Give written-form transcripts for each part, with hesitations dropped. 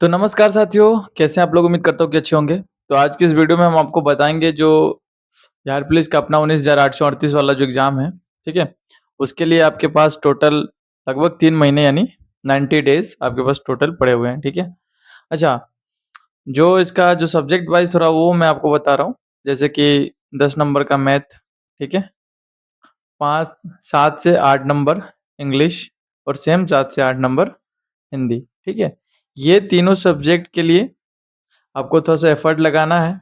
तो नमस्कार साथियों, कैसे हैं आप लोग? उम्मीद करता हूँ कि अच्छे होंगे। तो आज की इस वीडियो में हम आपको बताएँगे जो बिहार पुलिस का अपना 19,838 वाला जो एग्ज़ाम है, ठीक है? उसके लिए आपके पास टोटल लगभग 3 महीने यानी 90 डेज़ आपके पास टोटल पड़े हुए हैं, ठीक है? अच्छा, जो इसका जो सब्जेक्ट वाइज़ थोड़ा वो मैं आपको बता रहा हूँ, जैसे कि 10 नंबर का मैथ, ठीक है? 5 7 से 8 नंबर इंग्लिश और सेम 7 से 8 नंबर हिंदी, ठीक है? ये तीनों सब्जेक्ट के लिए आपको थोड़ा-सा एफर्ट लगाना है।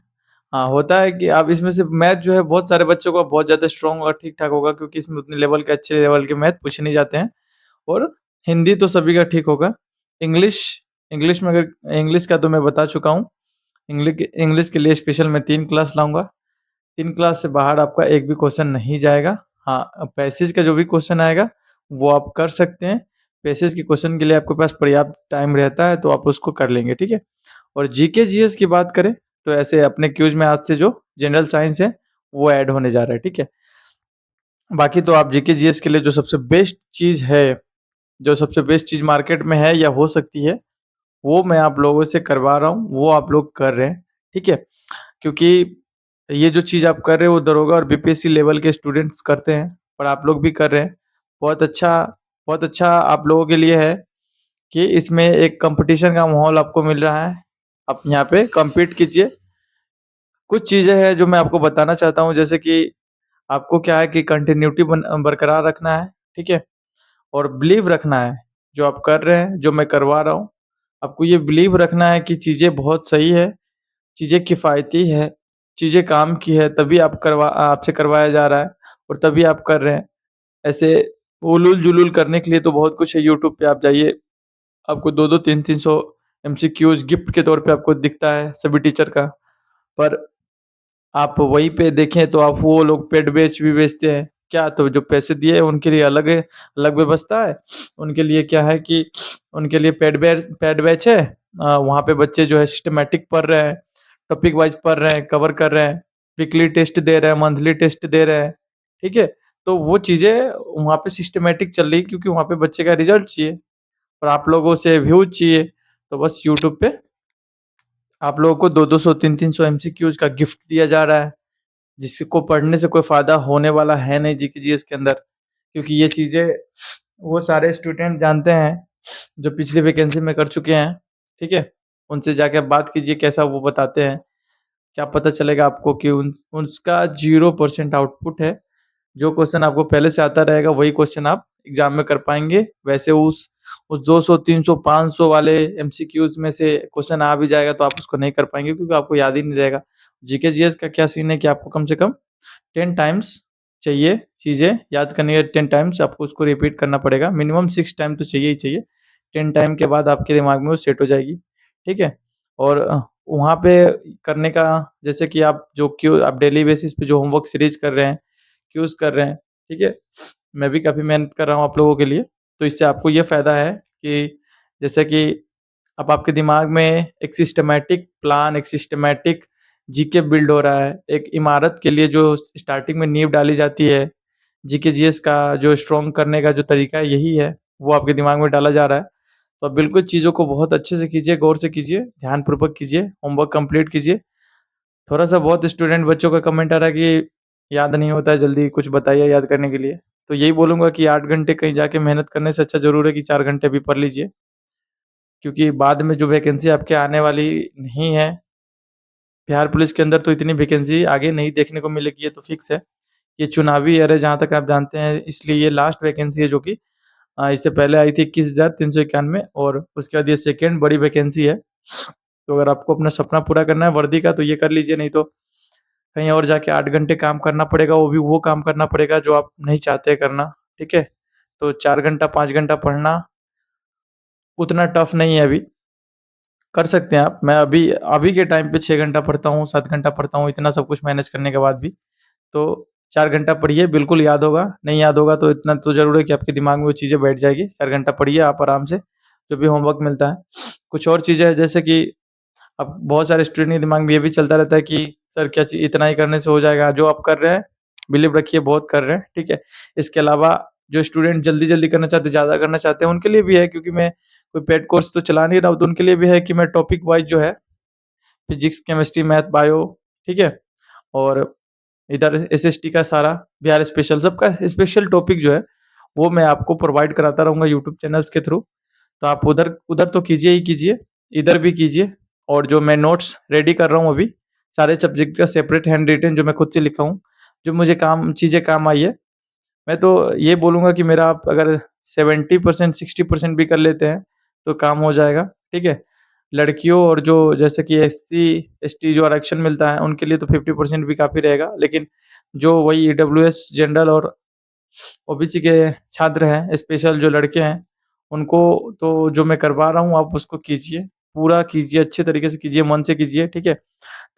हाँ, होता है कि आप इसमें से मैथ जो है बहुत सारे बच्चों का बहुत ज़्यादा स्ट्रॉन्ग और ठीक-ठाक होगा क्योंकि इसमें उतने लेवल के अच्छे लेवल के मैथ पूछे नहीं जाते हैं और हिंदी तो सभी का ठीक होगा। इंग्लिश इंग्लिश में अगर इंग्लिश का तो मैं बता चुका हूँ। इंग्लिश के लिए स्पेशल मैं 3 क्लास लाऊँगा। 3 क्लास से बाहर आपका एक भी क्वेश्चन नहीं जाएगा। हाँ, पैसेज का जो भी क्वेश्चन आएगा, वो आप कर सकते हैं। पैसेज के क्वेश्चन के लिए आपके पास पर्याप्त टाइम रहता है, तो आप उसको कर लेंगे, ठीक है? और जीके जीएस की बात करें, तो ऐसे अपने क्यूज़ में आज से जो जनरल साइंस है, वो ऐड होने जा रहा है, ठीक है? बाकी तो आप जीके जीएस के लिए जो सबसे बेस्ट चीज़ है, जो सबसे बेस्ट चीज़ मार्केट में है या हो सकती है, वो मैं आप लोगों से करवा रहा हूँ, वो आप लोग कर रहे हैं, ठीक है? क्योंकि ये जो चीज़ आप कर रहे हो, वो दरोगा और बीपीएससी लेवल के स्टूडेंट्स करते हैं और आप लोग भी कर रहे हैं। बहुत अच्छा बहुत अच्छा आप लोगों के लिए है कि इसमें एक कॉम्पिटिशन का माहौल आपको मिल रहा है। आप यहाँ पे कॉम्पीट कीजिए। कुछ चीज़ें हैं जो मैं आपको बताना चाहता हूँ जैसे कि आपको क्या है कि कंटिन्यूटी बरकरार रखना है, ठीक है? और बिलीव रखना है, जो आप कर रहे हैं, जो मैं करवा रहा हूँ, आपको ये बिलीव रखना है कि चीज़ें बहुत सही है, चीज़ें किफ़ायती है, चीज़ें काम की है, तभी आपसे करवाया जा रहा है और तभी आप कर रहे हैं। ऐसे उलूल-जुलूल करने के लिए तो बहुत कुछ है, यूट्यूब पे आप जाइए, आपको 2-2 3-3 सौ एमसीक्यूज़ गिफ्ट के तौर पे आपको दिखता है सभी टीचर का। पर आप वहीं पे देखें तो आप वो लोग पेड बैच भी बेचते हैं। क्या तो जो पैसे दिए हैं उनके लिए अलग है, अलग व्यवस्था है। उनके लिए क्या है कि उनके लिए पेड बैच है। वहाँ पे बच्चे जो है सिस्टमैटिक पढ़ रहे हैं, टॉपिक वाइज़ पढ़ रहे हैं, कवर कर रहे हैं, वीकली टेस्ट दे रहे हैं, मंथली टेस्ट दे रहे हैं, ठीक है? तो वो चीज़ें वहाँ पे सिस्टमैटिक चल रही है क्योंकि वहाँ पे बच्चे का रिज़ल्ट चाहिए और आप लोगों से व्यूज़ चाहिए। तो बस यूट्यूब पे आप लोगों को 2-2 सौ 3-3 सौ एमसीक्यूज़ का गिफ्ट दिया जा रहा है। जिसको पढ़ने से कोई फ़ायदा होने वाला है नहीं जीके-जीएस के अंदर, क्योंकि ये चीज़ें वो सारे स्टूडेंट जानते हैं, जो पिछली वैकेंसी में कर चुके हैं, ठीक है? उनसे जाके आप बात कीजिए कैसा वो बताते हैं, क्या पता चलेगा आपको कि उसका 0% आउटपुट है। जो क्वेश्चन आपको पहले से आता रहेगा वही क्वेश्चन आप एग्ज़ाम में कर पाएँगे। वैसे उस 200, 300, 500 वाले एमसीक्यूज़ में से क्वेश्चन आ भी जाएगा तो आप उसको नहीं कर पाएँगे क्योंकि आपको याद ही नहीं रहेगा। जीके जीएस का क्या सीन है कि आपको कम से कम 10 टाइम्स चाहिए चीज़ें याद करनी है। 10 टाइम्स आपको उसको रिपीट करना पड़ेगा। मिनिमम 6 टाइम तो चाहिए ही चाहिए। 10 टाइम के बाद आपके दिमाग में वो सेट हो जाएगी, ठीक है? और वहाँ पे करने का जैसे कि आप डेली बेसिस पे जो होमवर्क सीरीज़ कर रहे हैं, क्यूज़ कर रहे हैं, ठीक है? मैं भी काफ़ी मेहनत कर रहा हूँ आप लोगों के लिए, तो इससे आपको ये फ़ायदा है कि जैसे कि अब आपके दिमाग में एक सिस्टमैटिक प्लान, एक सिस्टमैटिक जीके बिल्ड हो रहा है। एक इमारत के लिए जो स्टार्टिंग में नींव डाली जाती है, जीके जीएस का जो स्ट्रॉन्ग करने का जो तरीका है यही है, वो आपके दिमाग में डाला जा रहा है। तो आप बिल्कुल चीज़ों को बहुत अच्छे से कीजिए, गौर से कीजिए, ध्यानपूर्वक कीजिए, होमवर्क कंप्लीट कीजिए। थोड़ा-सा बहुत स्टूडेंट बच्चों का कमेंट आ रहा है कि याद नहीं होता है जल्दी, कुछ बताइए याद करने के लिए। तो यही बोलूँगा कि 8 घंटे कहीं जाके मेहनत करने से अच्छा ज़रूर है कि 4 घंटे अभी पढ़ लीजिए। क्योंकि बाद में जो वैकेंसी आपके आने वाली नहीं है, बिहार पुलिस के अंदर तो इतनी वैकेंसी आगे नहीं देखने को मिलेगी, ये तो फिक्स है। ये चुनावी ईयर है जहाँ तक आप जानते हैं, इसलिए ये लास्ट वैकेंसी है जो कि इससे पहले आई थी 21,391 और उसके बाद ये सेकंड बड़ी वैकेंसी है। तो अगर आपको अपना सपना पूरा करना है वर्दी का तो ये कर लीजिए, नहीं तो कहीं और जाके 8 घंटे काम करना पड़ेगा, वो भी वो काम करना पड़ेगा जो आप नहीं चाहते करना, ठीक है? तो 4 घंटा, 5 घंटा पढ़ना उतना टफ नहीं है अभी। कर सकते हैं आप। मैं अभी अभी के टाइम पे 6 घंटा पढ़ता हूँ, 7 घंटा पढ़ता हूँ, इतना सब कुछ मैनेज करने के बाद भी। तो 4 घंटा पढ़िए, बिल्कुल याद होगा। नहीं याद होगा तो इतना तो ज़रूर है कि आपके दिमाग में वो चीज़ें बैठ जाएगी। 4 घंटा पढ़िए आप आराम से, जो भी होमवर्क मिलता है। कुछ और चीज़ें हैं जैसे कि अब बहुत सारे स्टूडेंट के दिमाग में ये भी चलता रहता है कि सर क्या ची इतना ही करने से हो जाएगा। जो आप कर रहे हैं, बिलीव रखिए बहुत कर रहे हैं, ठीक है? इसके अलावा जो स्टूडेंट जल्दी-जल्दी करना चाहते हैं, ज़्यादा करना चाहते हैं, उनके लिए भी है क्योंकि मैं कोई पेड कोर्स तो चला नहीं रहा हूँ, तो उनके लिए भी है कि मैं टॉपिक वाइज़ जो है फिज़िक्स, केमिस्ट्री, मैथ, बायो, ठीक है? और इधर एसएसटी का सारा, बिहार स्पेशल, सबका स्पेशल टॉपिक जो है, वो मैं आपको प्रोवाइड कराता रहूँगा यूट्यूब चैनल्स के थ्रू। तो आप उधर उधर तो कीजिए ही कीजिए, इधर भी कीजिए। और जो मैं नोट्स रेडी कर रहा हूँ अभी, सारे सब्जेक्ट का सेपरेट हैंड रिटेन जो मैं खुद से लिखा हूँ, जो मुझे चीज़ें काम आई है, मैं तो ये बोलूँगा कि मेरा आप अगर 70% 60% भी कर लेते हैं, तो काम हो जाएगा, ठीक है? लड़कियों और जो जैसे कि एससी, एसटी जो आरक्षण मिलता है, उनके लिए तो 50% भी काफ़ी रहेगा। लेकिन जो वही ईडब्ल्यूएस, जनरल और ओबीसी के छात्र हैं, स्पेशल जो लड़के हैं, उनको तो जो मैं करवा रहा हूँ, आप उसको कीजिए, पूरा कीजिए, अच्छे तरीके से कीजिए, मन से कीजिए, ठीक है?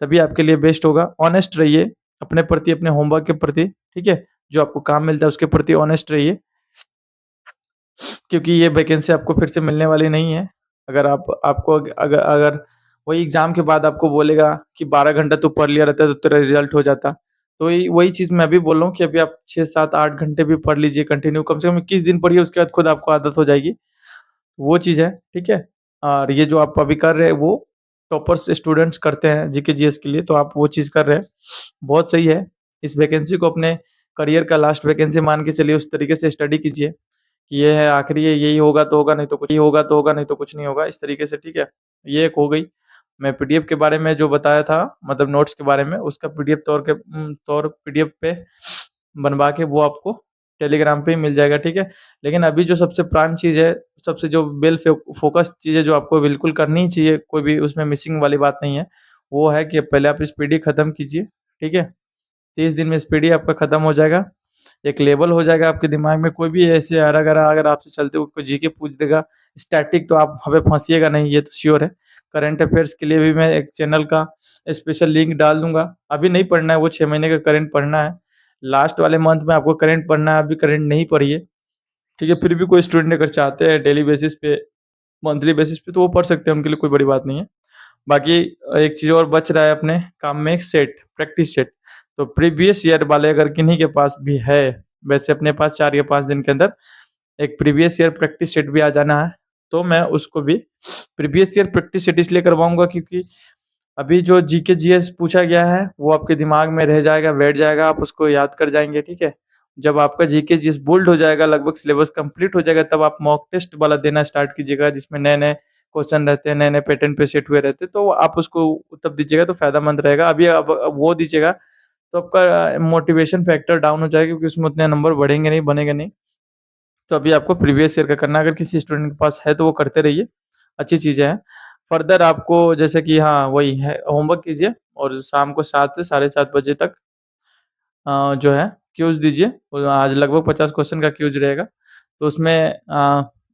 तभी आपके लिए बेस्ट होगा। ऑनेस्ट रहिए अपने प्रति, अपने होमवर्क के प्रति, ठीक है? जो आपको काम मिलता है उसके प्रति ऑनेस्ट रहिए, क्योंकि ये वैकेंसी आपको फिर से मिलने वाली नहीं है। अगर आप आपको अगर अगर वही एग्ज़ाम के बाद आपको बोलेगा कि 12 घंटा तू पढ़ लिया रहता तो तेरा रिज़ल्ट हो जाता। तो वही वही चीज़ मैं भी बोल रहा हूँ कि अभी आप 6, 7, 8 घंटे भी पढ़ लीजिए कंटिन्यू, कम से कम 21 दिन पढ़िए, उसके बाद खुद आपको आदत हो जाएगी। वो चीज़ है, ठीक है? और ये जो आप अभी कर रहे हैं वो टॉपर्स स्टूडेंट्स करते हैं जीके जीएस के लिए, तो आप वो चीज़ कर रहे हैं, बहुत सही है। इस वैकेंसी को अपने करियर का लास्ट वैकेंसी मान के चलिए, उस तरीके से स्टडी कीजिए कि ये है आखिरी है, यही होगा तो होगा, नहीं तो कुछ, यही होगा तो होगा, नहीं तो कुछ नहीं होगा, इस तरीके से, ठीक है? ये एक हो गई। मैं पीडीएफ के बारे में जो बताया था, मतलब नोट्स के बारे में, उसका पीडीएफ तौर पीडीएफ पे बनवा के वो आपको टेलीग्राम पे ही मिल जाएगा, ठीक है? लेकिन अभी जो सबसे प्राण चीज़ है, सबसे जो फ़ोकस चीज़ है, जो आपको बिल्कुल करनी ही चाहिए, कोई भी उसमें मिसिंग वाली बात नहीं है, वो है कि पहले आप स्पीडी खत्म कीजिए, ठीक है? 30 दिन में स्पीडी आपका खत्म हो जाएगा। एक लेवल हो जाएगा आपके दिमाग में, कोई भी ऐसे हरा-गरा अगर आपसे चलते हुए कोई जीके पूछ देगा, स्टैटिक, तो आप वहाँ पे फँसिएगा नहीं, ये तो श्योर है। करंट अफ़ेयर्स के लिए भी मैं एक चैनल का स्पेशल लिंक डाल दूँगा। अभी नहीं पढ़ना है, वो 6 महीने का करंट पढ़ना है। लास्ट वाले मंथ में आपको करंट पढ़ना है, अभी करंट नहीं पढ़िए, ठीक है? फिर भी कोई स्टूडेंट अगर चाहते हैं डेली बेसिस पे, मंथली बेसिस पे, तो वो पढ़ सकते हैं, उनके लिए कोई बड़ी बात नहीं है। बाकी एक चीज़ और बच रहा है अपने काम में, सेट, प्रैक्टिस सेट। तो प्रीवियस ईयर वाले अगर किन्हीं के पास भी है, वैसे अपने पास 4 या 5 दिन के अंदर एक प्रीवियस ईयर प्रैक्टिस सेट भी आ जाना है, तो मैं उसको भी प्रीवियस ईयर प्रैक्टिस सेट इसलिए करवाऊँगा क्योंकि अभी जो जीके जीएस पूछा गया है, वो आपके दिमाग में रह जाएगा, बैठ जाएगा, आप उसको याद कर जाएँगे, ठीक है? जब आपका जीके जीएस बोल्ड हो जाएगा, लगभग सिलेबस कंप्लीट हो जाएगा, तब आप मॉक टेस्ट वाला देना स्टार्ट कीजिएगा, जिसमें नए-नए क्वेश्चन रहते हैं, नए-नए पैटर्न पे सेट हुए रहते हैं, तो आप उसको तब दीजिएगा तो फ़ायदेमंद रहेगा। अभी अब वो दीजिएगा, तो आपका मोटिवेशन फैक्टर डाउन हो जाएगा, क्योंकि उसमें उतने नंबर बढ़ेंगे नहीं, बनेंगे नहीं। तो अभी आपको प्रीवियस ईयर का करना है, अगर किसी स्टूडेंट के पास है तो वो करते रहिए, अच्छी चीज़ें हैं। फर्दर आपको जैसे कि हाँ, वही है, होमवर्क कीजिए और शाम को 7 से साढ़े 7 बजे तक जो है क्विज़ दीजिए। आज लगभग 50 क्वेश्चन का क्विज़ रहेगा, तो उसमें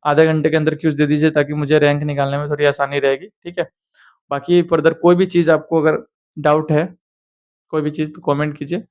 आधे घंटे के अंदर क्विज़ दे दीजिए, ताकि मुझे रैंक निकालने में थोड़ी आसानी रहेगी, ठीक है? बाकी फर्दर कोई भी चीज़ आपको अगर डाउट है, कोई भी चीज़, तो कमेंट कीजिए।